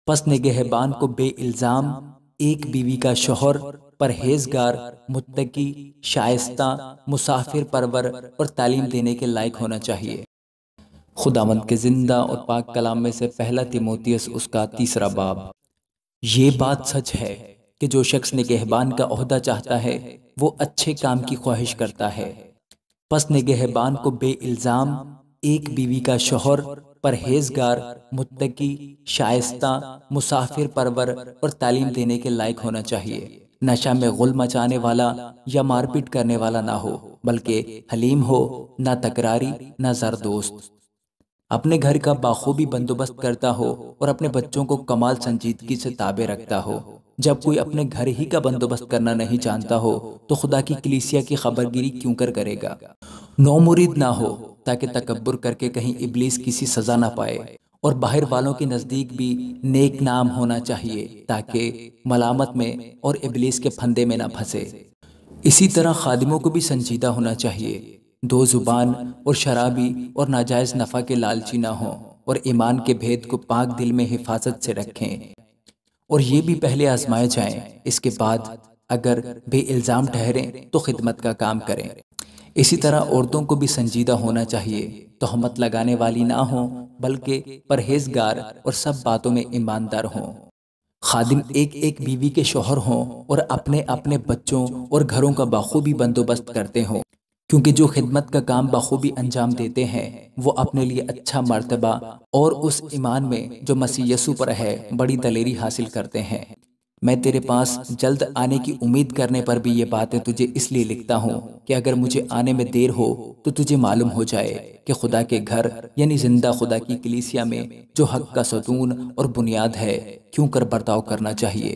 پس نگہبان کو بے الزام ایک بیوی کا شوہر پرہیزگار، متقی، شائستہ، مسافر پرور اور تعلیم دینے کے لائق ہونا چاہیے۔ خداوند کے زندہ اور پاک کلام میں سے پہلا تیموتھیوس اس کا 3 باب۔ یہ بات سچ ہے کہ جو شخص نگہبان کا عہدہ چاہتا ہے وہ اچھے کام کی خواہش کرتا ہے۔ پس نگہبان کو بے الزام ایک بیوی کا شوہر پرہیزگار، متقی، شائستہ، مسافر پرور اور تعلیم دینے کے لائق ہونا چاہیے۔ نشہ میں غل مچانے والا یا مار پیٹ کرنے والا نہ ہو، بلکہ حلیم ہو، نہ تکراری، نہ زردوست، اپنے گھر کا بخوبی بندوبست کرتا ہو اور اپنے بچوں کو کمال سنجیدگی سے تابع رکھتا ہو۔ جب کوئی اپنے گھر ہی کا بندوبست کرنا نہیں جانتا ہو تو خدا کی کلیسیا کی خبرگیری کیوں کرے گا؟ نومرید نہ ہو تاکہ تکبر کر کے کہیں ابلیس کسی سزا نہ پائے، اور باہر والوں کے نزدیک بھی نیک نام ہونا چاہیے تاکہ ملامت میں اور ابلیس کے پھندے میں نہ پھنسے۔ اسی طرح خادموں کو بھی سنجیدہ ہونا چاہیے، دو زبان اور شرابی اور ناجائز نفع کے لالچی نہ ہوں، اور ایمان کے بھید کو پاک دل میں حفاظت سے رکھیں، اور یہ بھی پہلے آزمائے جائیں، اس کے بعد اگر بے الزام ٹھہریں تو خدمت کا کام کریں۔ اسی طرح عورتوں کو بھی سنجیدہ ہونا چاہیے، تہمت لگانے والی نہ ہوں بلکہ پرہیزگار اور سب باتوں میں ایماندار ہوں۔ خادم ایک ایک بیوی کے شوہر ہوں اور اپنے اپنے بچوں اور گھروں کا بخوبی بندوبست کرتے ہوں، کیونکہ جو خدمت کا کام بخوبی انجام دیتے ہیں وہ اپنے لیے اچھا مرتبہ اور اس ایمان میں جو مسیح یسوع پر ہے بڑی دلیری حاصل کرتے ہیں۔ میں تیرے پاس جلد آنے کی امید کرنے پر بھی یہ باتیں تجھے اس لیے لکھتا ہوں کہ اگر مجھے آنے میں دیر ہو تو تجھے معلوم ہو جائے کہ خدا کے گھر یعنی زندہ خدا کی کلیسیا میں جو حق کا ستون اور بنیاد ہے کیوں کر برتاؤ کرنا چاہیے۔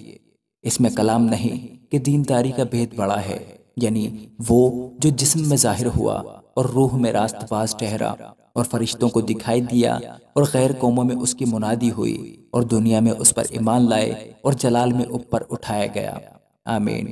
اس میں کلام نہیں کہ دینداری کا بھید بڑا ہے، یعنی وہ جو جسم میں ظاہر ہوا اور روح میں راست باز ٹھہرا اور فرشتوں کو دکھائی دیا اور غیر قوموں میں اس کی منادی ہوئی اور دنیا میں اس پر ایمان لائے اور جلال میں اوپر اٹھایا گیا۔ آمین۔